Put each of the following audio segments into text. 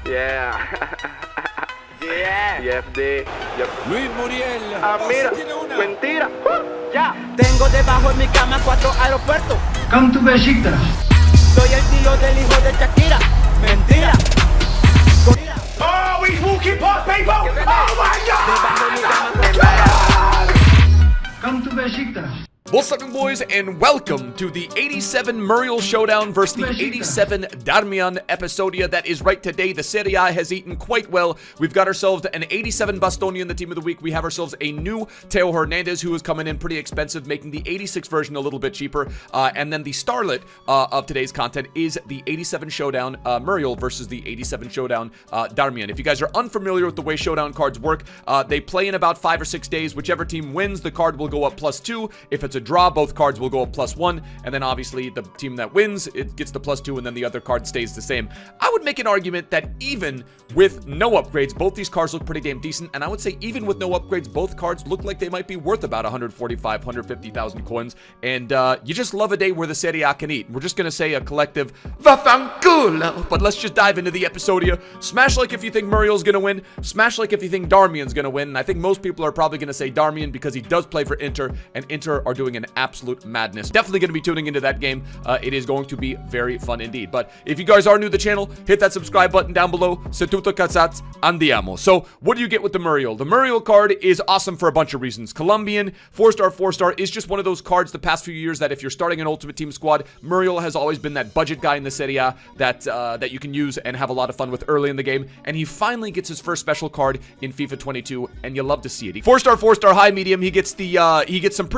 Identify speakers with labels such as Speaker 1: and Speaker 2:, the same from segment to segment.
Speaker 1: Yeah. Yeah. YFD. Yep.
Speaker 2: Luis Muriel.
Speaker 1: Ah, mira.
Speaker 2: Tiene una.
Speaker 1: Mentira. Ya.
Speaker 3: Tengo debajo de mi cama 4 aeropuertos.
Speaker 4: Come to Besiktas.
Speaker 3: Soy el tío del hijo de Shakira. Mentira.
Speaker 2: Oh, he's walking past people. Oh my
Speaker 3: Debajo de mi cama
Speaker 4: Come to Besiktas.
Speaker 5: What's up, boys, and welcome to the 87 Muriel Showdown versus the 87 Darmian episodia. That is right, today the Serie A has eaten quite well. We've got ourselves an 87 Bastoni in the team of the week. We have ourselves a new Teo Hernandez, who is coming in pretty expensive, making the 86 version a little bit cheaper. And then the starlet of today's content is the 87 Showdown Muriel versus the 87 Showdown Darmian. If you guys are unfamiliar with the way Showdown cards work, they play in about 5 or 6 days. Whichever team wins, the card will go up +2. If it's a draw, both cards will go up +1, and then obviously the team that wins, it gets the +2, and then the other card stays the same. I would make an argument that even with no upgrades, both these cards look pretty damn decent, and I would say even with no upgrades, both cards look like they might be worth about 145, 150,000 coins, and you just love a day where the Serie A can eat. We're just gonna say a collective vaffanculo, but let's just dive into the episodia. Smash like if you think Muriel's gonna win, smash like if you think Darmian's gonna win, and I think most people are probably gonna say Darmian because he does play for Inter, and Inter are doing an absolute madness. Definitely going to be tuning into that game. It is going to be very fun indeed. But if you guys are new to the channel, hit that subscribe button down below. Se tutto cazzats, andiamo. So what do you get with the Muriel? The Muriel card is awesome for a bunch of reasons. Colombian, 4-star is just one of those cards the past few years that if you're starting an Ultimate Team squad, Muriel has always been that budget guy in the Serie A that you can use and have a lot of fun with early in the game. And he finally gets his first special card in FIFA 22, and you love to see it. 4-star, high, medium. He gets the he gets some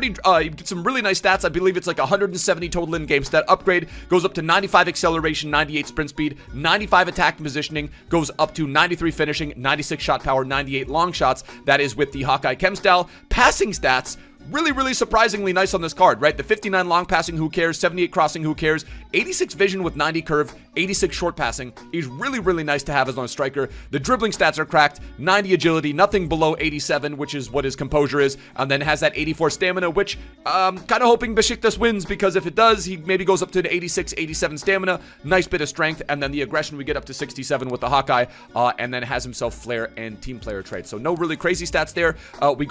Speaker 5: really nice stats. I believe it's like 170 total in-game stat upgrade, goes up to 95 acceleration, 98 sprint speed, 95 attack and positioning, goes up to 93 finishing, 96 shot power, 98 long shots. That is with the Hawkeye chem style. Passing stats, really surprisingly nice on this card, right? The 59 long passing, who cares? 78 crossing, who cares? 86 vision with 90 curve, 86 short passing is really nice to have as on a striker. The dribbling stats are cracked, 90 agility, nothing below 87, which is what his composure is, and then has that 84 stamina, which kind of hoping Besiktas wins, because if it does, he maybe goes up to the 86, 87 stamina, nice bit of strength, and then the aggression we get up to 67 with the Hawkeye, and then has himself flair and team player traits. So no really crazy stats there. We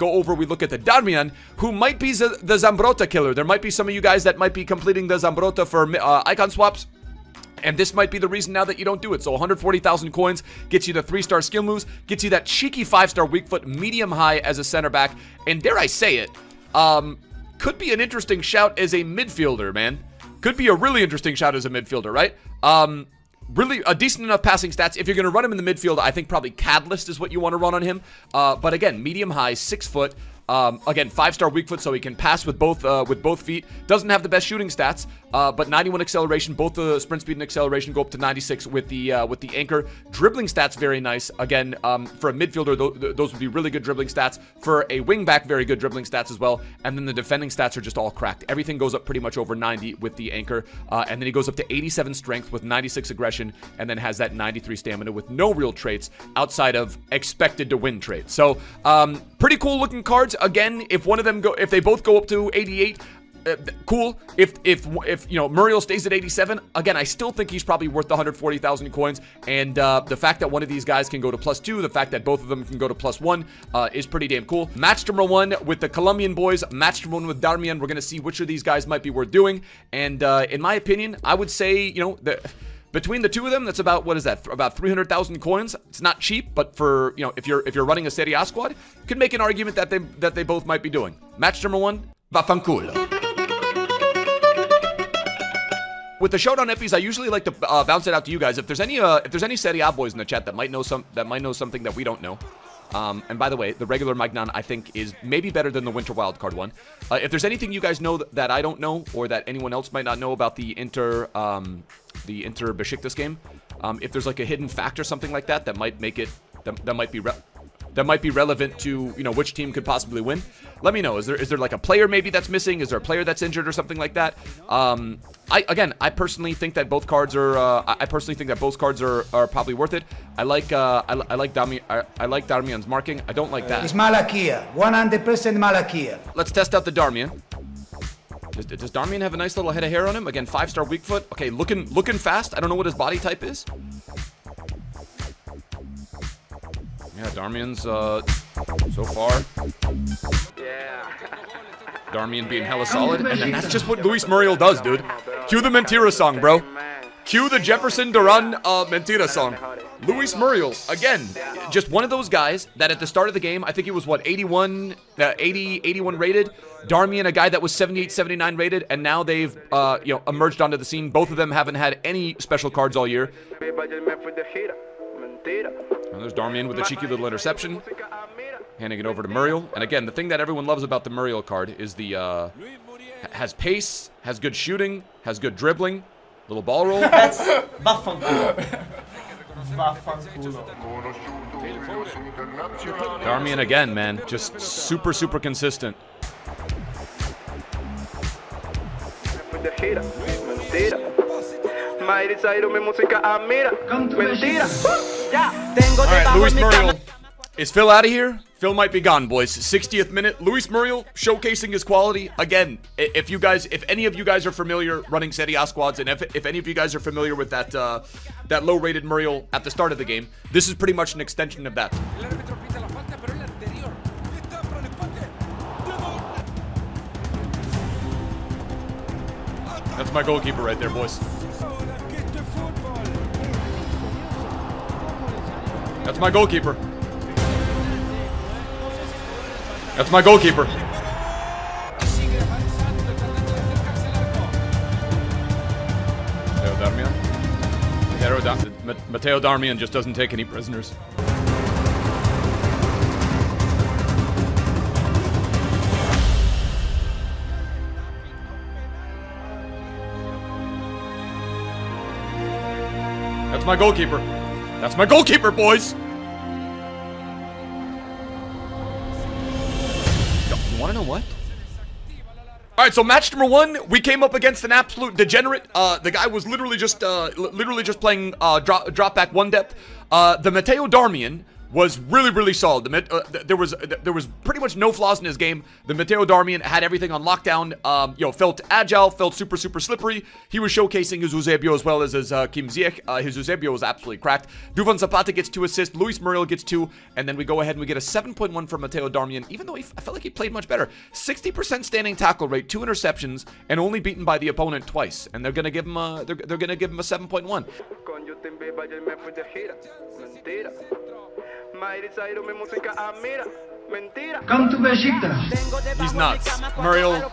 Speaker 5: look at the Darmian, who might be the Zambrotta killer. There might be some of you guys that might be completing the Zambrotta for icon swaps, and this might be the reason now that you don't do it. So 140,000 coins gets you the 3-star skill moves, gets you that cheeky 5-star weak foot, medium high as a center back, and dare I say it, could be an interesting shout as a midfielder, man. Could be a really interesting shout as a midfielder, right? Really a decent enough passing stats. If you're going to run him in the midfield, I think probably Catalyst is what you want to run on him. But again, medium high, 6 foot. Again, 5-star weak foot, so he can pass with both feet. Doesn't have the best shooting stats, but 91 acceleration. Both the sprint speed and acceleration go up to 96 with the anchor. Dribbling stats very nice. Again, for a midfielder, those would be really good dribbling stats. For a wingback, very good dribbling stats as well. And then the defending stats are just all cracked. Everything goes up pretty much over 90 with the anchor, and then he goes up to 87 strength with 96 aggression, and then has that 93 stamina with no real traits outside of expected to win traits. So pretty cool looking cards. Again, if they both go up to 88, cool. If you know, Muriel stays at 87, again, I still think he's probably worth the 140,000 coins. And the fact that one of these guys can go to +2, the fact that both of them can go to +1 is pretty damn cool. Match number 1 with the Colombian boys, match number 1 with Darmian. We're gonna see which of these guys might be worth doing. And in my opinion, I would say, you know, between the two of them, that's about, what is that? About 300,000 coins. It's not cheap, but for, you know, if you're running a Serie A squad, you can make an argument that they both might be doing. Match number 1, vaffanculo. With the Showdown epis, I usually like to bounce it out to you guys. If there's any Serie A boys in the chat that might know something that we don't know. And by the way, the regular Magnan, I think, is maybe better than the Winter Wildcard one. If there's anything you guys know that I don't know, or that anyone else might not know about the Inter Besiktas game, if there's like a hidden fact or something like that that might make it, that might be relevant to, you know, which team could possibly win, let me know. Is there like a player maybe that's missing? Is there a player that's injured or something like that? I personally think that both cards are. I personally think that both cards are probably worth it. I like Darmian's marking. I don't like that.
Speaker 6: It's Malakia, 100% Malakia.
Speaker 5: Let's test out the Darmian. Does Darmian have a nice little head of hair on him? Again, 5-star weak foot. Okay, looking fast. I don't know what his body type is. Yeah, Darmian's, so far.
Speaker 1: Yeah.
Speaker 5: Darmian being hella solid, and then that's just what Luis Muriel does, dude. Cue the Mentira song, bro. Cue the Jefferson Duran Mentira song. Luis Muriel, again, just one of those guys that at the start of the game, I think he was, what, 81 rated. Darmian, a guy that was 78, 79 rated, and now they've, emerged onto the scene. Both of them haven't had any special cards all year. And there's Darmian with a cheeky little interception, handing it over to Muriel. And again, the thing that everyone loves about the Muriel card is the, has pace, has good shooting, has good dribbling, little ball roll.
Speaker 3: That's vaffanculo. Vaffanculo.
Speaker 5: Darmian again, man, just super, super consistent.
Speaker 4: Come to Besiktas.
Speaker 5: Alright, Luis Muriel. Is Phil out of here? Phil might be gone, boys. 60th minute. Luis Muriel showcasing his quality. Again, if any of you guys are familiar running Serie A squads, and if any of you guys are familiar with that that low-rated Muriel at the start of the game, this is pretty much an extension of that. That's my goalkeeper right there, boys. That's my goalkeeper. That's my goalkeeper. Matteo Darmian just doesn't take any prisoners. That's my goalkeeper. That's my goalkeeper, boys! You wanna know what? Alright, so match number 1, we came up against an absolute degenerate. The guy was literally just playing drop back one depth. The Matteo Darmian was really, really solid. There was pretty much no flaws in his game. The Matteo Darmian had everything on lockdown. Felt agile, felt super, super slippery. He was showcasing his Eusebio as well as his Kim Ziyech. His Eusebio was absolutely cracked. Duvan Zapata gets 2 assists. Luis Muriel gets 2. And then we go ahead and we get a 7.1 from Matteo Darmian, even though I felt like he played much better. 60% standing tackle rate, 2 interceptions, and only beaten by the opponent twice. And they're gonna give him a 7.1.
Speaker 4: Come to Besiktas.
Speaker 5: He's nuts. Muriel,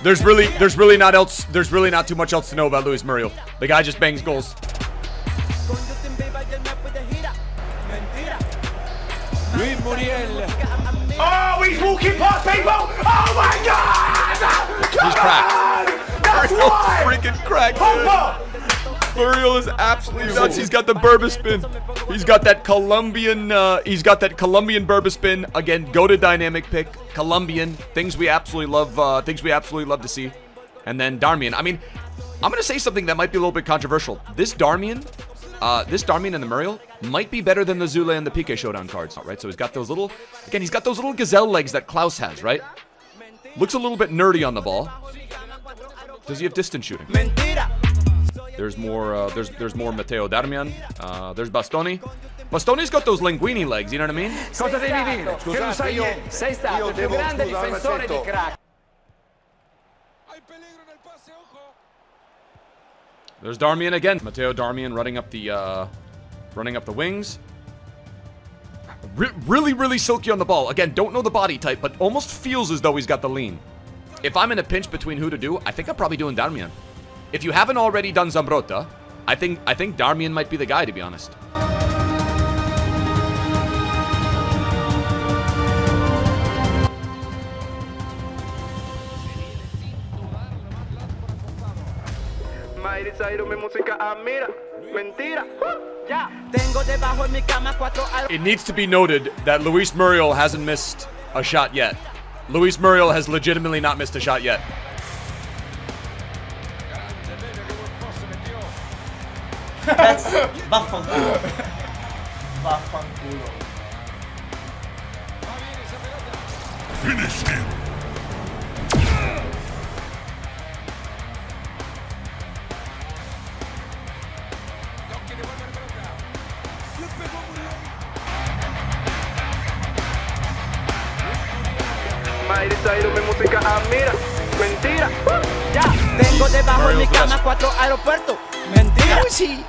Speaker 5: there's really not too much else to know about Luis Muriel. The guy just bangs goals.
Speaker 2: Luis Muriel. Oh, he's walking past people! Oh my god!
Speaker 5: He's cracked.
Speaker 2: That's
Speaker 5: Muriel's
Speaker 2: why!
Speaker 5: freaking cracked,
Speaker 2: Hold
Speaker 5: dude.
Speaker 2: up!
Speaker 5: Muriel is absolutely nuts. He's got the Burba spin. He's got that Colombian Burba spin. Again, go to dynamic pick. Colombian. Things we absolutely love, to see. And then Darmian. I mean, I'm gonna say something that might be a little bit controversial. This Darmian and the Muriel might be better than the Zule and the Pique Showdown cards, right? So he's got those little gazelle legs that Klaus has, right? Looks a little bit nerdy on the ball. Does he have distance shooting? There's more Matteo Darmian. There's Bastoni. Bastoni's got those linguini legs, you know what I mean?
Speaker 3: Cosa devi dire? Che non sai niente. Sei stato il più grande difensore di crack.
Speaker 5: There's Darmian again. Matteo Darmian running up the wings. Really, really silky on the ball. Again, don't know the body type, but almost feels as though he's got the lean. If I'm in a pinch between who to do, I think I'm probably doing Darmian. If you haven't already done Zambrotta, I think Darmian might be the guy, to be honest. It needs to be noted that Luis Muriel hasn't missed a shot yet. Luis Muriel has legitimately not missed a shot yet.
Speaker 3: That's vaffanculo. Vaffanculo.
Speaker 2: Finish him!
Speaker 1: Miley Cyrus, mi música admira. Mentira.
Speaker 4: Ya, tengo debajo de mi cama 4 aeropuertos. Mentira.
Speaker 5: How is he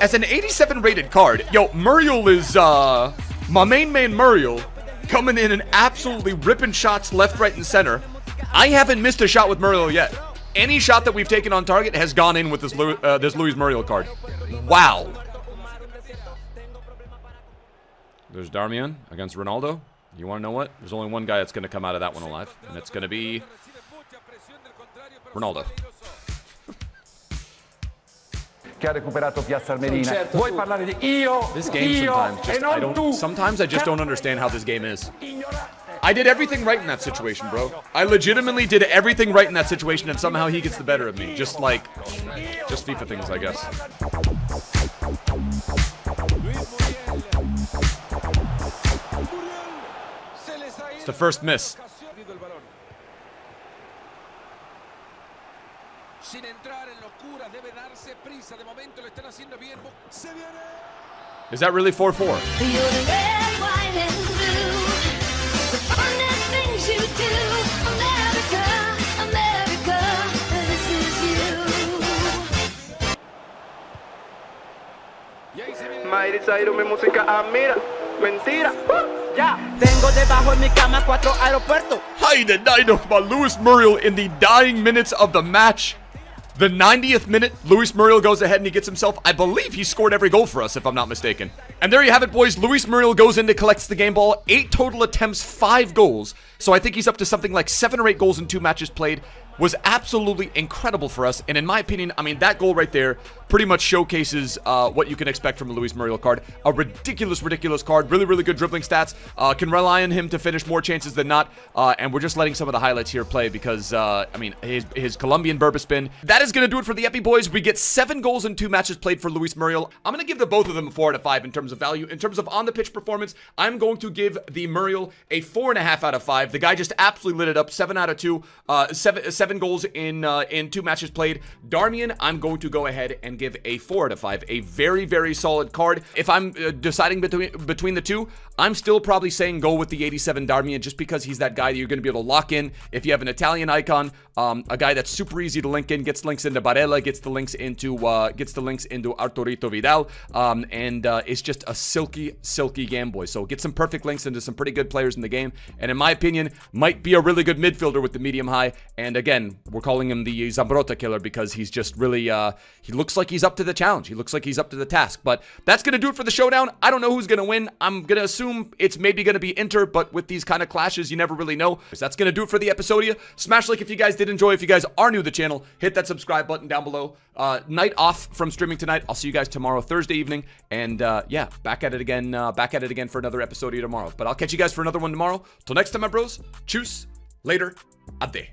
Speaker 5: as an 87 rated card? Yo, Muriel is my main man Muriel coming in and absolutely ripping shots left, right, and center. I haven't missed a shot with Muriel yet. Any shot that we've taken on target has gone in with this Luis Muriel card. Wow. There's Darmian against Ronaldo. You want to know what? There's only one guy that's going to come out of that one alive, and it's going to be Ronaldo.
Speaker 7: Che ha recuperato Piazza Armerina. Vuoi parlare di io?
Speaker 5: This game sometimes I just don't understand how this game is. I did everything right in that situation, bro. I legitimately did everything right in that situation, and somehow he gets the better of me. Just FIFA things, I guess. It's the first miss. Is that really 4-4?
Speaker 1: Miley Cyrus, mi música admira. Mentira.
Speaker 4: Ya, tengo debajo de mi cama 4 aeropuertos.
Speaker 5: Hi, the Ninook by Luis Muriel in the dying minutes of the match. The 90th minute, Luis Muriel goes ahead and he gets himself, I believe he scored every goal for us, if I'm not mistaken. And there you have it, boys. Luis Muriel goes in to collect the game ball. 8 total attempts, 5 goals. So I think he's up to something like 7 or 8 goals in 2 matches played. Was absolutely incredible for us. And in my opinion, I mean, that goal right there pretty much showcases what you can expect from a Luis Muriel card. A ridiculous card. Really, really good dribbling stats. Can rely on him to finish more chances than not. And we're just letting some of the highlights here play because, I mean, his Colombian Burba spin. That is going to do it for the Epi boys. We get 7 goals in 2 matches played for Luis Muriel. I'm going to give the both of them a 4 out of 5 in terms of value. In terms of on-the-pitch performance, I'm going to give the Muriel a 4.5 out of 5. The guy just absolutely lit it up. 7 out of 2. 7 goals in 2 matches played. Darmian, I'm going to go ahead and give a 4 out of 5. A very, very solid card. If I'm deciding between the two, I'm still probably saying go with the 87 Darmian just because he's that guy that you're going to be able to lock in. If you have an Italian icon, a guy that's super easy to link in, gets links into Barella, gets the links into Arturito Vidal, and it's just a silky game, boys. So get some perfect links into some pretty good players in the game, and in my opinion, might be a really good midfielder with the medium high. And again, we're calling him the Zambrotta killer because he's just really, he looks like he's up to the challenge. He looks like he's up to the task. But that's going to do it for the showdown. I don't know who's going to win. I'm going to assume it's maybe going to be Inter, but with these kind of clashes, you never really know. So that's going to do it for the episodia. Smash like if you guys did enjoy. If you guys are new to the channel, hit that subscribe button down below. Night off from streaming tonight. I'll see you guys tomorrow, Thursday evening. And yeah, back at it again for another episodia tomorrow. But I'll catch you guys for another one tomorrow. Till next time, my bros. Tschüss. Later. Ade.